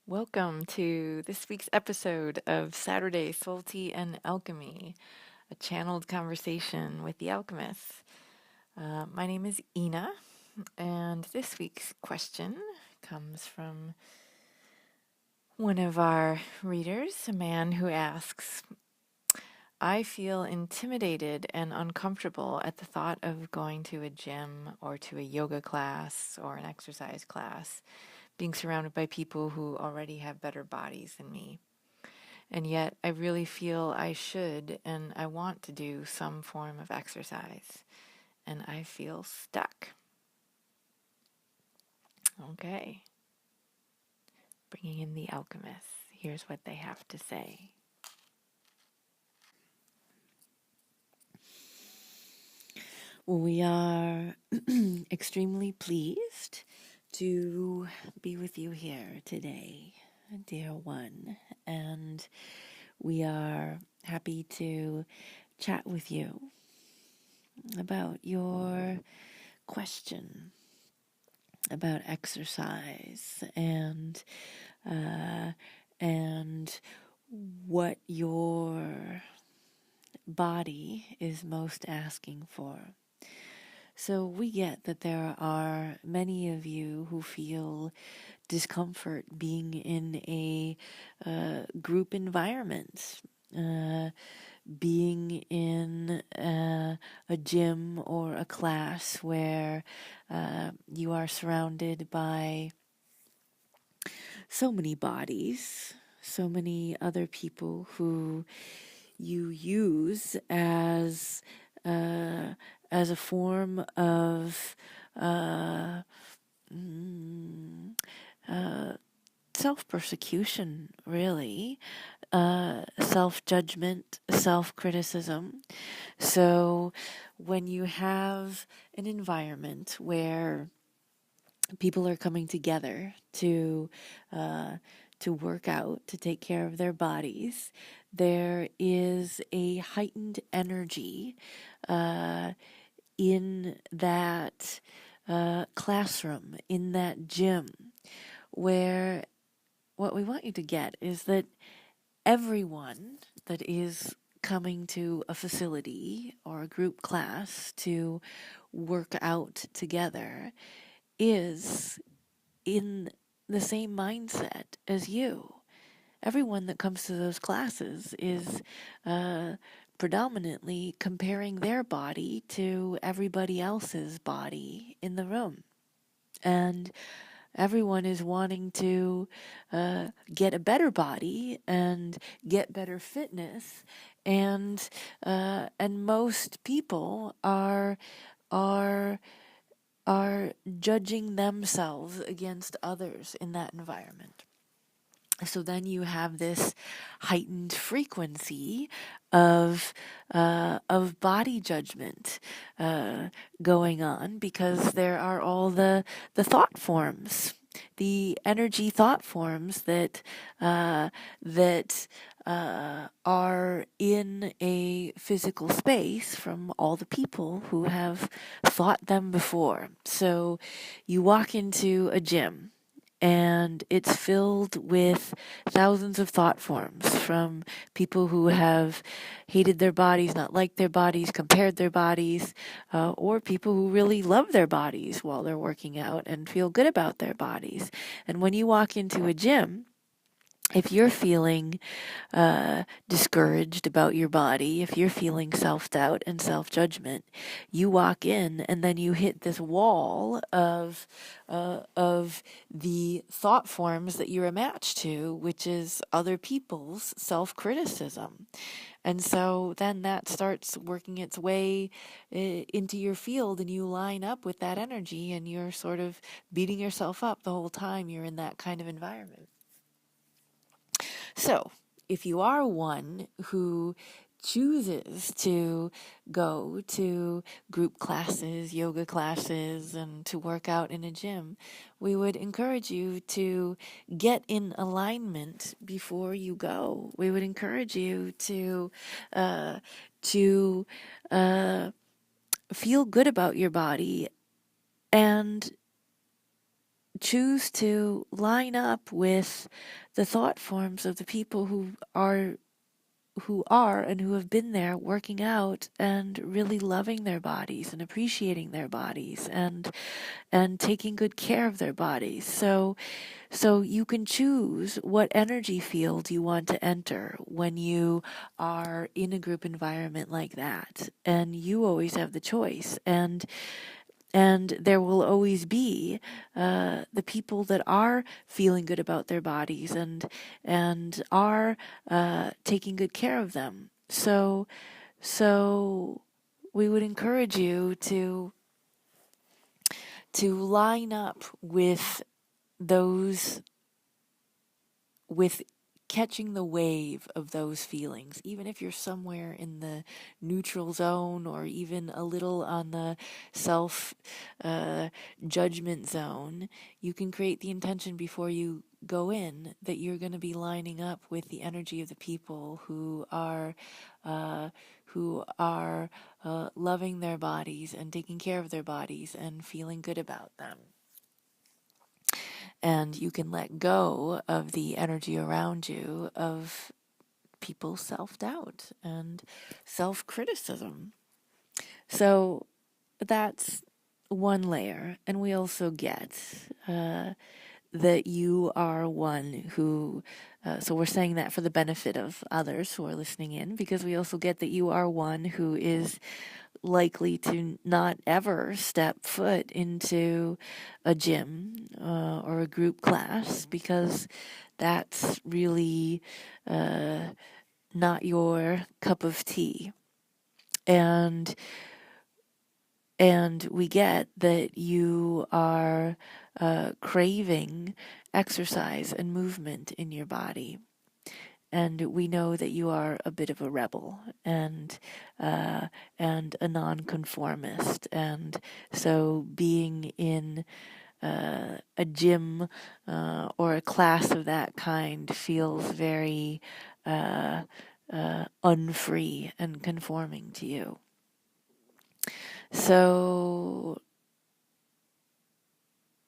Welcome to this week's episode of Saturday Soul Tea and Alchemy, a channeled conversation with the alchemists. My name is Ina, and this week's question comes from one of our readers, a man who asks, I feel intimidated and uncomfortable at the thought of going to a gym or to a yoga class or an exercise class, being surrounded by people who already have better bodies than me. And yet I really feel I should and I want to do some form of exercise. And I feel stuck. Okay. Bringing in the alchemists. Here's what they have to say. We are extremely pleased to be with you here today, dear one. And we are happy to chat with you about your question about exercise and what your body is most asking for. So we get that there are many of you who feel discomfort being in a group environment, being in a gym or a class where you are surrounded by so many bodies, so many other people who you use as a form of self-persecution, really, self-judgment, self-criticism. So when you have an environment where people are coming together to work out, to take care of their bodies, there is a heightened energy in that classroom, in that gym, where what we want you to get is that everyone that is coming to a facility or a group class to work out together is in the same mindset as you. Everyone that comes to those classes is predominantly comparing their body to everybody else's body in the room. And everyone is wanting to get a better body and get better fitness, and most people are judging themselves against others in that environment. So then you have this heightened frequency of body judgment going on, because there are all the thought forms, the energy thought forms that are in a physical space from all the people who have thought them before. So you walk into a gym, and it's filled with thousands of thought forms from people who have hated their bodies, not liked their bodies, compared their bodies, or people who really love their bodies while they're working out and feel good about their bodies. And when you walk into a gym, if you're feeling discouraged about your body, if you're feeling self-doubt and self-judgment, you walk in and then you hit this wall of the thought forms that you're a match to, which is other people's self-criticism. And so then that starts working its way into your field, and you line up with that energy, and you're sort of beating yourself up the whole time you're in that kind of environment. So, if you are one who chooses to go to group classes, yoga classes, and to work out in a gym, we would encourage you to get in alignment before you go. We would encourage you to feel good about your body and choose to line up with the thought forms of the people who are and who have been there working out and really loving their bodies and appreciating their bodies and taking good care of their bodies. So you can choose what energy field you want to enter when you are in a group environment like that. And you always have the choice. And there will always be the people that are feeling good about their bodies and are taking good care of them. So we would encourage you to line up with those, with catching the wave of those feelings, even if you're somewhere in the neutral zone or even a little on the self judgment zone. You can create the intention before you go in that you're going to be lining up with the energy of the people who are loving their bodies and taking care of their bodies and feeling good about them. And you can let go of the energy around you of people's self-doubt and self-criticism. So that's one layer. And we also get that you are one who, so we're saying that for the benefit of others who are listening in, because we also get that you are one who is likely to not ever step foot into a gym or a group class, because that's really not your cup of tea. And we get that you are craving exercise and movement in your body. And we know that you are a bit of a rebel and a nonconformist, and so being in a gym or a class of that kind feels very unfree and conforming to you. So,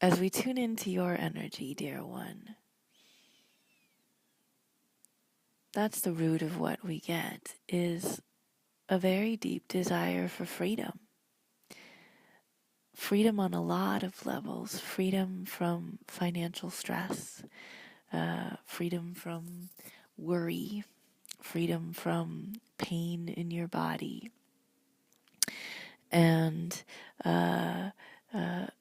as we tune into your energy, dear one, that's the root of what we get, is a very deep desire for freedom. Freedom on a lot of levels. Freedom from financial stress, freedom from worry, freedom from pain in your body, and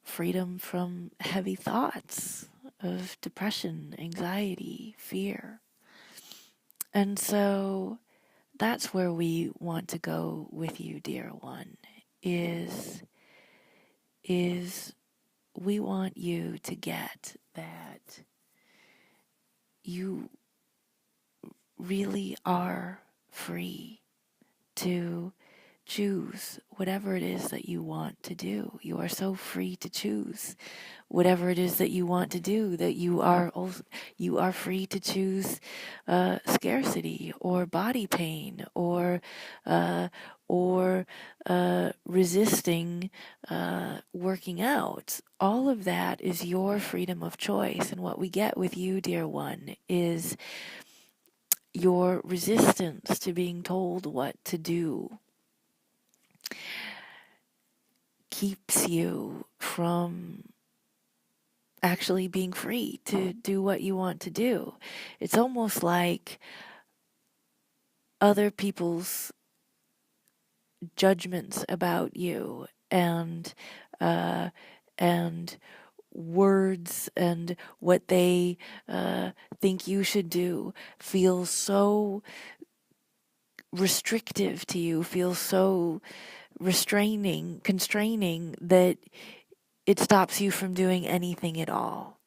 freedom from heavy thoughts of depression, anxiety, fear. And so that's where we want to go with you, dear one, is we want you to get that you really are free to choose whatever it is that you want to do. You are so free to choose whatever it is that you want to do, that you are free to choose scarcity or body pain or resisting working out. All of that is your freedom of choice. And what we get with you, dear one, is your resistance to being told what to do keeps you from actually being free to do what you want to do. It's almost like other people's judgments about you uh, and words and what they think you should do feels so restrictive to you, feels so constraining that it stops you from doing anything at all.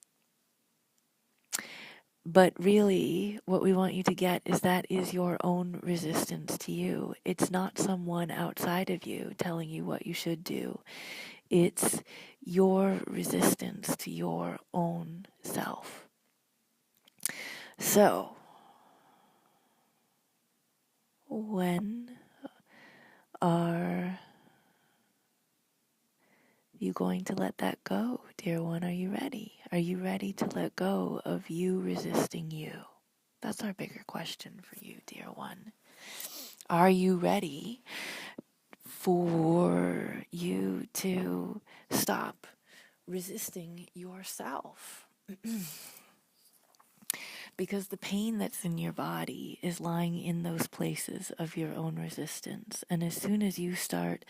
But really, what we want you to get is that is your own resistance to you. It's not someone outside of you telling you what you should do. It's your resistance to your own self. So, when our You going to let that go, dear one? Are you ready? Are you ready to let go of you resisting you? That's our bigger question for you, dear one. Are you ready for you to stop resisting yourself? Because the pain that's in your body is lying in those places of your own resistance. And as soon as you start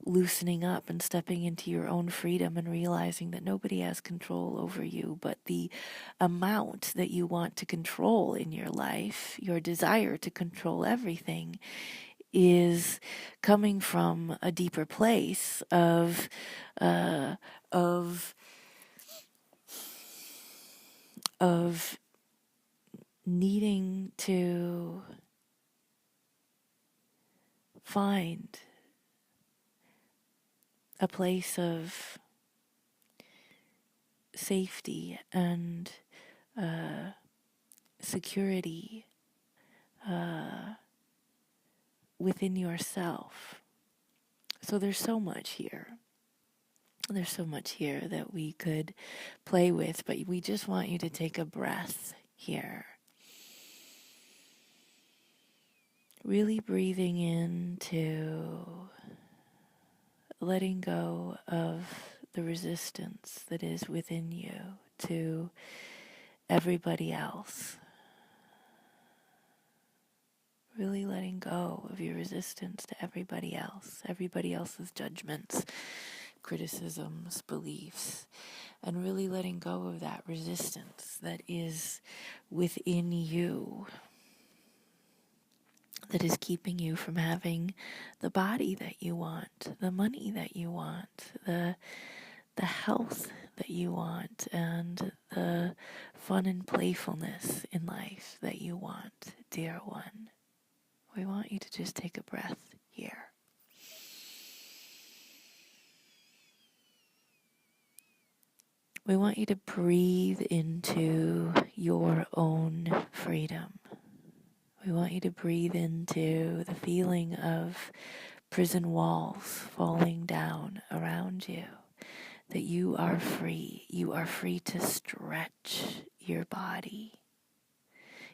loosening up and stepping into your own freedom and realizing that nobody has control over you, but the amount that you want to control in your life, your desire to control everything, is coming from a deeper place uh, of of needing to find a place of safety and security within yourself. So there's so much here. There's so much here that we could play with, but we just want you to take a breath here. Really breathing into letting go of the resistance that is within you to everybody else. Really letting go of your resistance to everybody else's judgments, criticisms, beliefs, and really letting go of that resistance that is within you, that is keeping you from having the body that you want, the money that you want, the health that you want, and the fun and playfulness in life that you want, dear one. We want you to just take a breath here. We want you to breathe into your own freedom. We want you to breathe into the feeling of prison walls falling down around you, that you are free. You are free to stretch your body.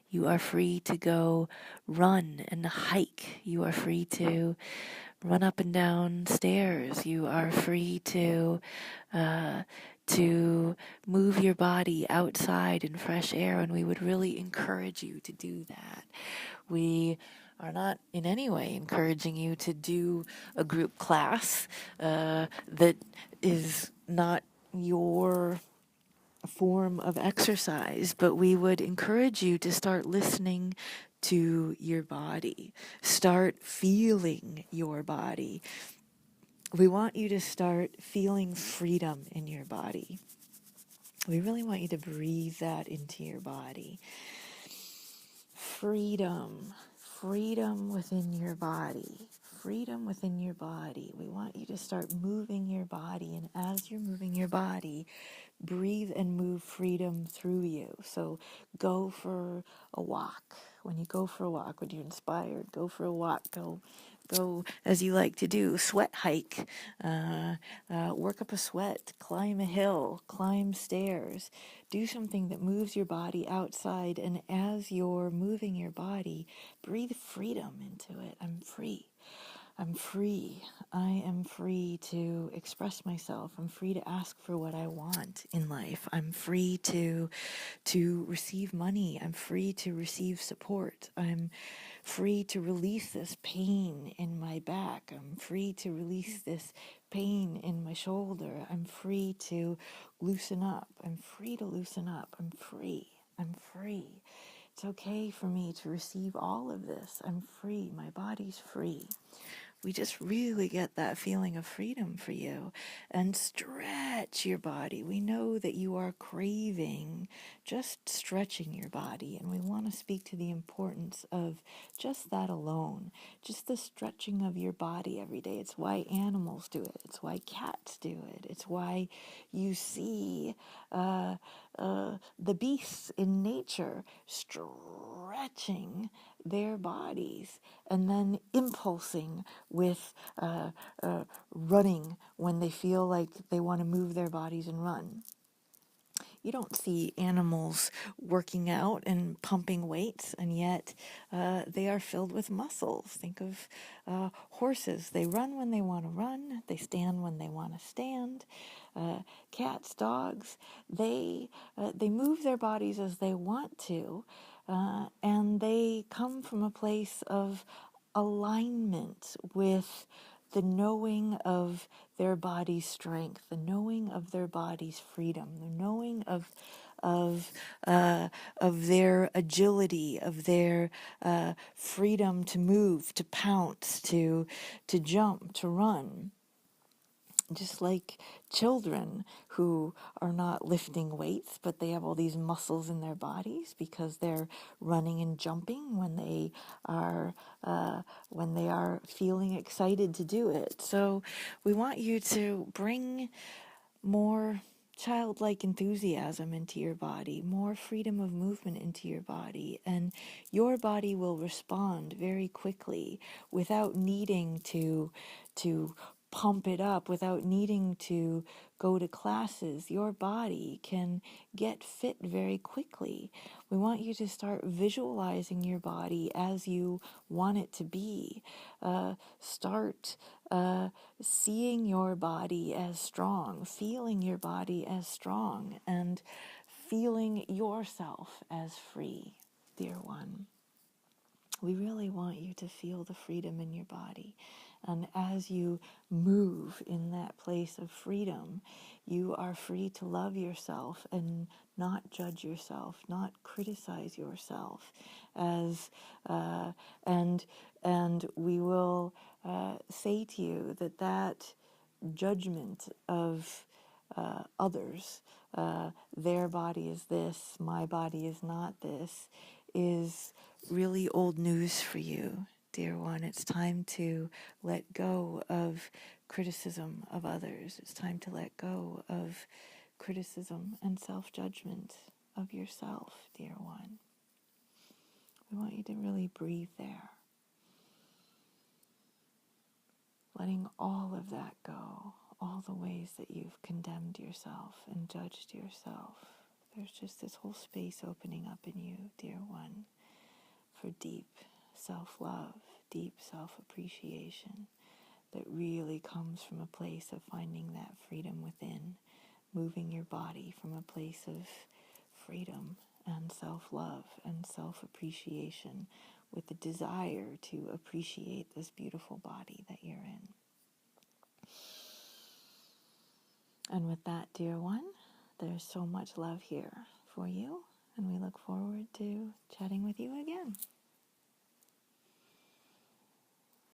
You are free to go run and hike. You are free to run up and down stairs. You are free to move your body outside in fresh air, and we would really encourage you to do that. We are not in any way encouraging you to do a group class that is not your form of exercise, but we would encourage you to start listening to your body. Start feeling your body. We want you to start feeling freedom in your body. We really want you to breathe that into your body. Freedom. Freedom within your body. Freedom within your body. We want you to start moving your body, and as you're moving your body, breathe and move freedom through you. So go for a walk. When you go for a walk, when you're inspired, go for a walk. Go as you like to do. Sweat hike. Work up a sweat. Climb a hill. Climb stairs. Do something that moves your body outside. And as you're moving your body, breathe freedom into it. I'm free. I'm free. I am free to express myself. I'm free to ask for what I want in life. I'm free to receive money. I'm free to receive support. I'm free to release this pain in my back. I'm free to release this pain in my shoulder. I'm free to loosen up. I'm free to loosen up. I'm free. I'm free. It's okay for me to receive all of this. I'm free. My body's free. We just really get that feeling of freedom for you, and stretch your body. We know that you are craving just stretching your body, and we want to speak to the importance of just that alone, just the stretching of your body every day. It's why animals do it. It's why cats do it. It's why you see the beasts in nature stretching their bodies and then impulsing with running when they feel like they want to move their bodies and run. You don't see animals working out and pumping weights, and yet they are filled with muscles. Think of horses. They run when they want to run. They stand when they want to stand. Cats, dogs, they move their bodies as they want to, and they come from a place of alignment with the knowing of their body's strength, the knowing of their body's freedom, the knowing of of their agility, of their freedom to move, to pounce, to jump, to run. Just like children who are not lifting weights, but they have all these muscles in their bodies because they're running and jumping are when they are feeling excited to do it. So we want you to bring more childlike enthusiasm into your body, more freedom of movement into your body, and your body will respond very quickly without needing to pump it up, without needing to go to classes. Your body can get fit very quickly. We want you to start visualizing your body as you want it to be. Start seeing your body as strong, feeling your body as strong, and feeling yourself as free, dear one. We really want you to feel the freedom in your body. And as you move in that place of freedom, you are free to love yourself and not judge yourself, not criticize yourself. As and we will say to you that judgment of others, their body is this, my body is not this, is really old news for you, dear one. It's time to let go of criticism of others. It's time to let go of criticism and self-judgment of yourself, dear one. We want you to really breathe there, letting all of that go, all the ways that you've condemned yourself and judged yourself. There's just this whole space opening up in you, dear one, for deep self-love, deep self-appreciation that really comes from a place of finding that freedom within, moving your body from a place of freedom and self-love and self-appreciation with the desire to appreciate this beautiful body that you're in. And with that, dear one, there's so much love here for you, and we look forward to chatting with you again.